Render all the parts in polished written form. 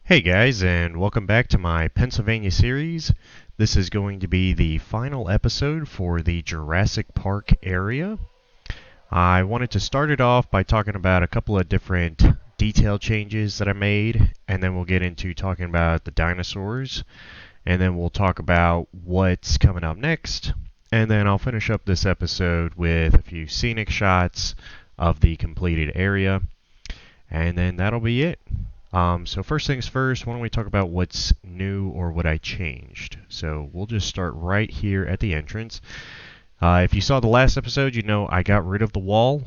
Hey guys, and welcome back to my Pennsylvania series. This is going to be the final episode for the Jurassic Park area. I wanted to start it off by talking about a couple of different detail changes that I made, and then we'll get into talking about the dinosaurs, and then we'll talk about what's coming up next, and then I'll finish up this episode with a few scenic shots of the completed area, and then that'll be it. So first things first, why don't we talk about what's new or what I changed. So we'll just start right here at the entrance. If you saw the last episode, you know I got rid of the wall.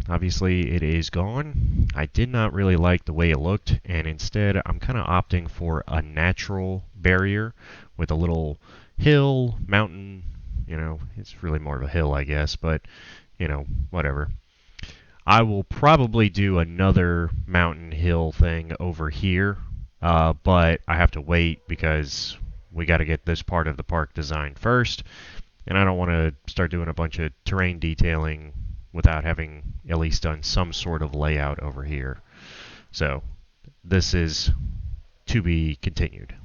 Obviously, it is gone. I did not really like the way it looked, and instead I'm kind of opting for a natural barrier with a little hill, mountain. It's really more of a hill, I guess, but, whatever. I will probably do another mountain hill thing over here, but I have to wait because we got to get this part of the park designed first, and I don't want to start doing a bunch of terrain detailing without having at least done some sort of layout over here. So this is to be continued.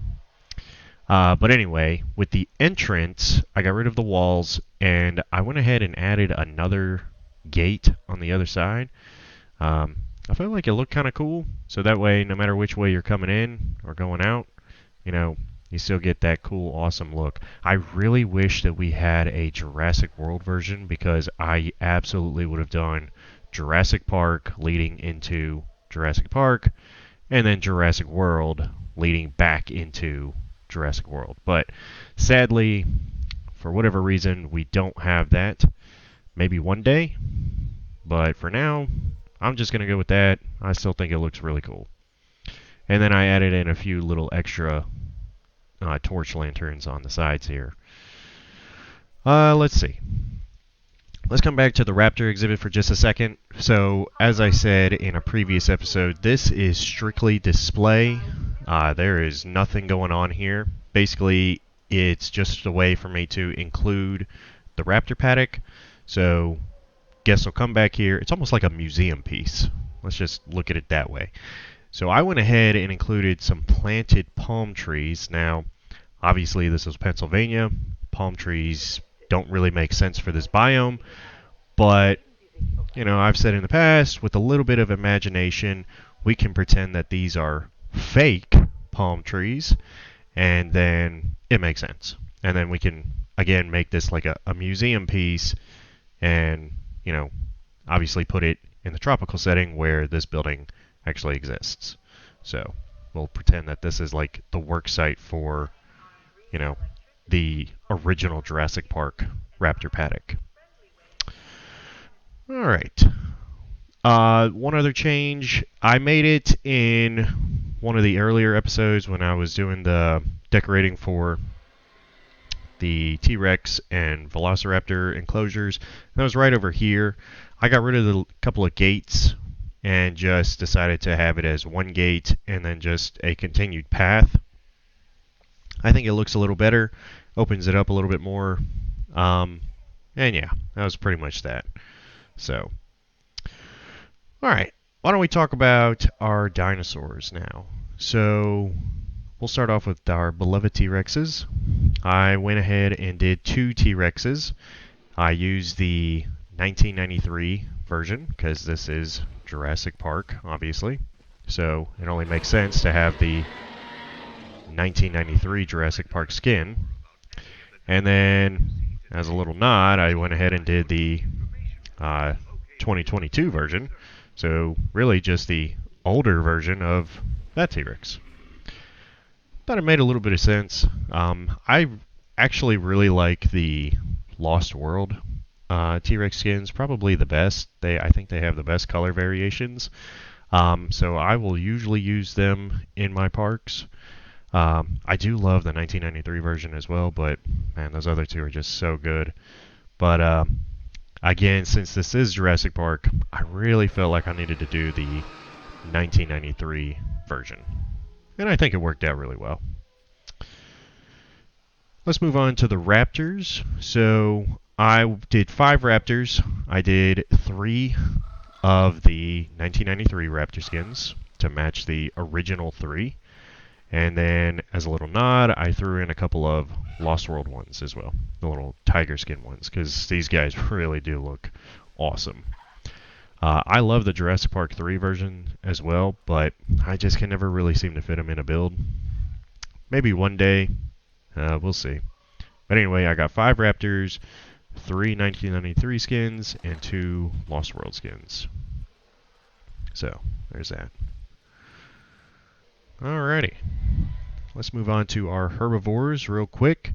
But anyway, with the entrance, I got rid of the walls, and I went ahead and added another gate on the other side. I felt like it looked kind of cool, so that way no matter which way you're coming in or going out, you still get that cool, awesome look. I really wish that we had a Jurassic World version because I absolutely would have done Jurassic Park leading into Jurassic Park and then Jurassic World leading back into Jurassic World. But sadly, for whatever reason, we don't have that. Maybe one day, but for now, I'm just going to go with that. I still think it looks really cool. And then I added in a few little extra torch lanterns on the sides here. Let's see. Let's come back to the Raptor exhibit for just a second. So, as I said in a previous episode, this is strictly display. There is nothing going on here. Basically, it's just a way for me to include the Raptor paddock. So, guests will come back here. It's almost like a museum piece. Let's just look at it that way. So, I went ahead and included some planted palm trees. Now, obviously, this is Pennsylvania. Palm trees don't really make sense for this biome. But, I've said in the past, with a little bit of imagination, we can pretend that these are fake palm trees. And then it makes sense. And then we can, again, make this like a museum piece. And, obviously put it in the tropical setting where this building actually exists. So we'll pretend that this is like the work site for, the original Jurassic Park Raptor paddock. All right. One other change. I made it in one of the earlier episodes when I was doing the decorating for the T-Rex and Velociraptor enclosures. That was right over here. I got rid of the couple of gates and just decided to have it as one gate and then just a continued path. I think it looks a little better, opens it up a little bit more, and yeah, that was pretty much that. So, alright, why don't we talk about our dinosaurs now? So, we'll start off with our beloved T-Rexes. I went ahead and did two T-Rexes. I used the 1993 version because this is Jurassic Park, obviously. So it only makes sense to have the 1993 Jurassic Park skin. And then, as a little nod, I went ahead and did the 2022 version. So really just the older version of that T-Rex. Thought it made a little bit of sense. I actually really like the Lost World T-Rex skins, probably the best. I think they have the best color variations. So I will usually use them in my parks. I do love the 1993 version as well, but man, those other two are just so good. But again, since this is Jurassic Park, I really felt like I needed to do the 1993 version. And I think it worked out really well. Let's move on to the Raptors. So I did 5 Raptors. I did 3 of the 1993 Raptor skins to match the original 3. And then, as a little nod, I threw in a couple of Lost World ones as well, the little tiger skin ones, because these guys really do look awesome. I love the Jurassic Park 3 version as well, but I just can never really seem to fit them in a build. Maybe one day, we'll see. But anyway, I got 5 Raptors, 3 1993 skins, and 2 Lost World skins. So, there's that. Alrighty. Let's move on to our herbivores real quick.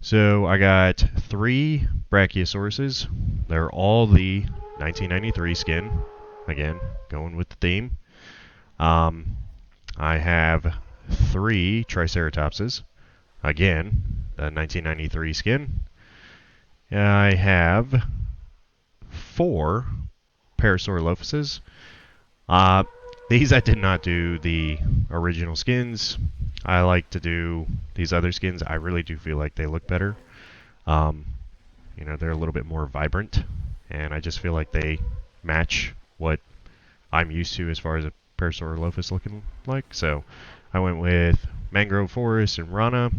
So, I got 3 Brachiosauruses. They're all the 1993 skin. Again, going with the theme. I have 3 Triceratopses. Again, the 1993 skin. I have 4 Parasaurolophuses. These I did not do the original skins. I like to do these other skins. I really do feel like they look better. You know, they're a little bit more vibrant, and I just feel like they match what I'm used to as far as a Parasaurolophus looking like. So I went with Mangrove Forest and Rana.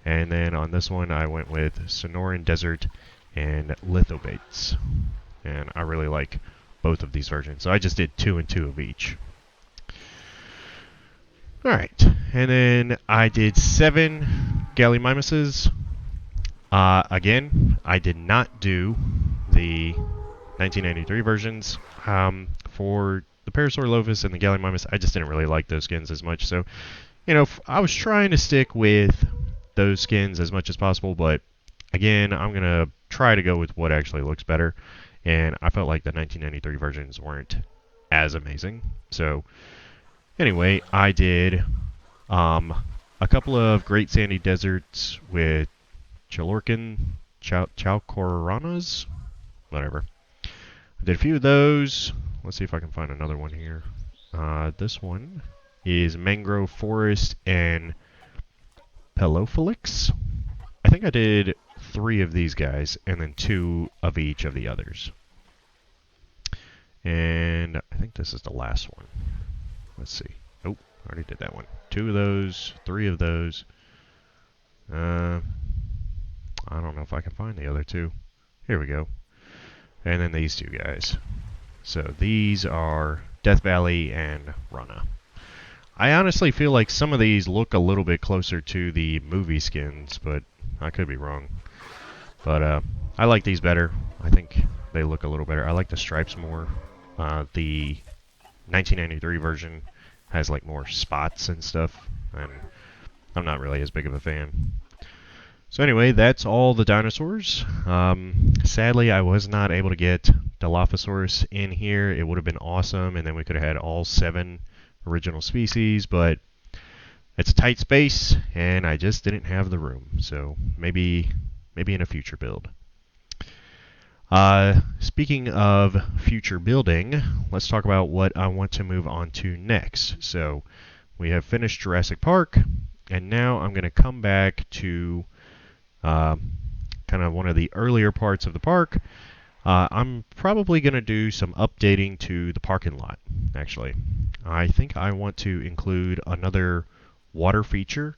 And then on this one, I went with Sonoran Desert and Lithobates. And I really like both of these versions. So I just did 2 and 2 of each. Alright. And then I did 7 Gallimimuses. Again, I did not do the 1993 versions. For the Parasaurolophus and the Gallimimus, I just didn't really like those skins as much. So, you know, I was trying to stick with those skins as much as possible, but again, I'm going to try to go with what actually looks better, and I felt like the 1993 versions weren't as amazing. So anyway, I did a couple of Great Sandy Deserts with Chaucoranas, whatever. I did a few of those. Let's see if I can find another one here. This one is Mangrove Forest and Pelophylax. I think I did 3 of these guys and then 2 of each of the others. And I think this is the last one. Let's see. Nope, I already did that one. 2 of those, 3 of those. I don't know if I can find the other 2. Here we go. And then these 2 guys. So these are Death Valley and Rana. I honestly feel like some of these look a little bit closer to the movie skins, but I could be wrong. But I like these better. I think they look a little better. I like the stripes more. The 1993 version has like more spots and stuff, and I'm not really as big of a fan. So anyway, that's all the dinosaurs. Sadly, I was not able to get Dilophosaurus in here. It would have been awesome, and then we could have had all 7 original species, but it's a tight space and I just didn't have the room. So maybe in a future build. Speaking of future building, let's talk about what I want to move on to next. So we have finished Jurassic Park, and now I'm going to come back to kind of one of the earlier parts of the park. I'm probably going to do some updating to the parking lot, actually. I think I want to include another water feature,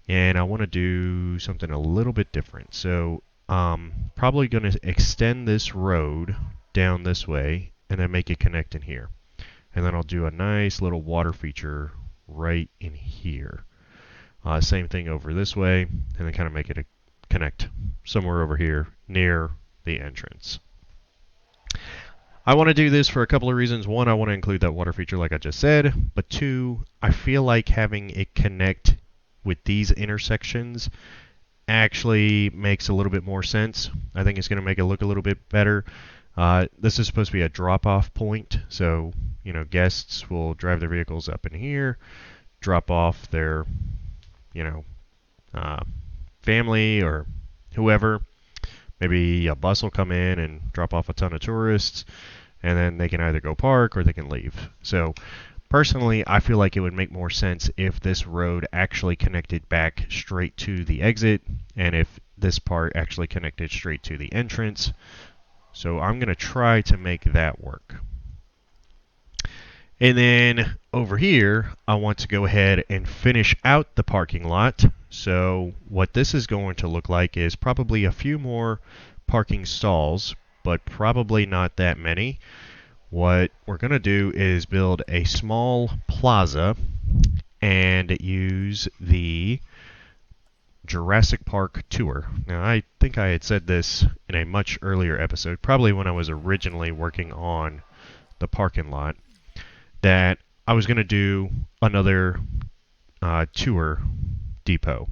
and I want to do something a little bit different. So probably going to extend this road down this way and then make it connect in here. And then I'll do a nice little water feature right in here. Same thing over this way, and then kind of make it connect somewhere over here near the entrance. I want to do this for a couple of reasons. One, I want to include that water feature like I just said, but 2, I feel like having it connect with these intersections actually makes a little bit more sense. I think it's going to make it look a little bit better. This is supposed to be a drop-off point, so you know, guests will drive their vehicles up in here, drop off their, you know, family or whoever. Maybe a bus will come in and drop off a ton of tourists, and then they can either go park or they can leave. So personally, I feel like it would make more sense if this road actually connected back straight to the exit, and if this part actually connected straight to the entrance. So I'm going to try to make that work. And then over here, I want to go ahead and finish out the parking lot. So what this is going to look like is probably a few more parking stalls, but probably not that many. What we're going to do is build a small plaza and use the Jurassic Park tour. Now, I think I had said this in a much earlier episode, probably when I was originally working on the parking lot, that I was going to do another tour depot.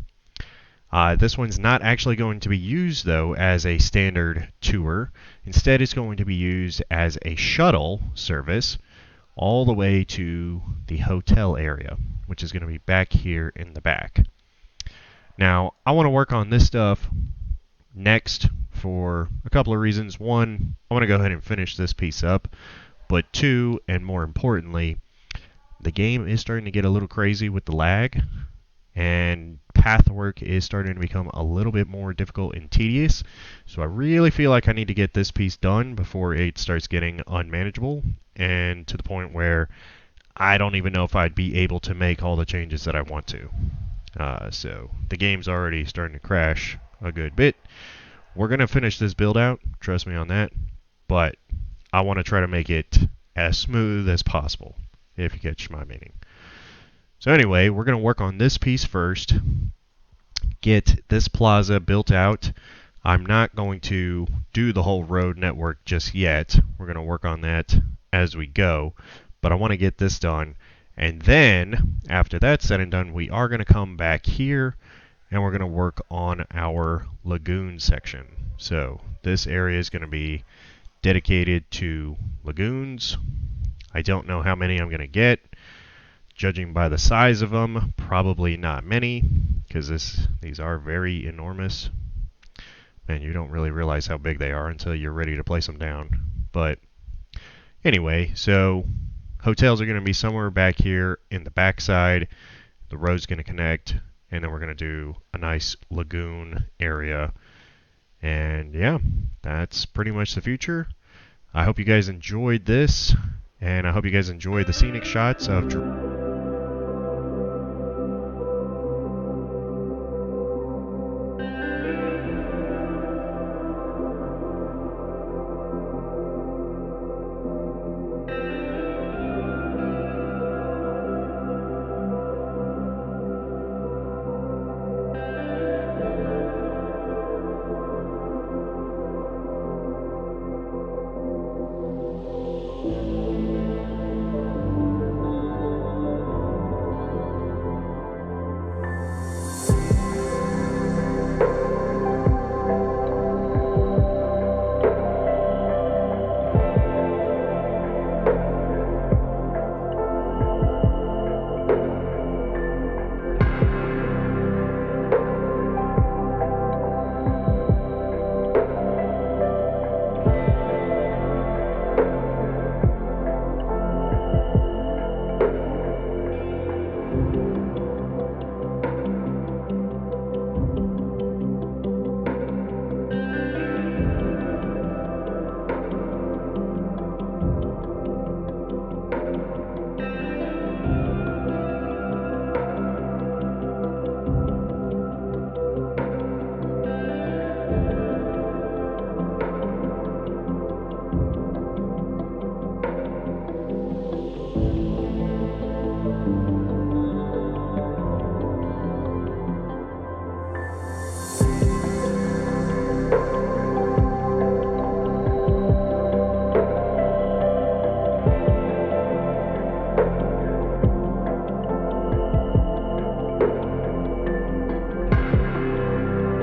This one's not actually going to be used, though, as a standard tour. Instead, it's going to be used as a shuttle service all the way to the hotel area, which is going to be back here in the back. Now, I want to work on this stuff next for a couple of reasons. One, I want to go ahead and finish this piece up. But two, and more importantly, the game is starting to get a little crazy with the lag, and path work is starting to become a little bit more difficult and tedious. So I really feel like I need to get this piece done before it starts getting unmanageable, and to the point where I don't even know if I'd be able to make all the changes that I want to. So the game's already starting to crash a good bit. We're going to finish this build out, trust me on that, but I want to try to make it as smooth as possible, if you catch my meaning. So anyway, we're going to work on this piece first, get this plaza built out. I'm not going to do the whole road network just yet. We're going to work on that as we go, but I want to get this done. And then, after that's said and done, we are going to come back here and we're going to work on our lagoon section. So this area is going to be dedicated to lagoons. I don't know how many I'm going to get. Judging by the size of them, probably not many, because these are very enormous. Man, you don't really realize how big they are until you're ready to place them down. But anyway, so hotels are going to be somewhere back here in the backside. The road's going to connect, and then we're going to do a nice lagoon area. And yeah, that's pretty much the future. I hope you guys enjoyed this, and I hope you guys enjoyed the scenic shots of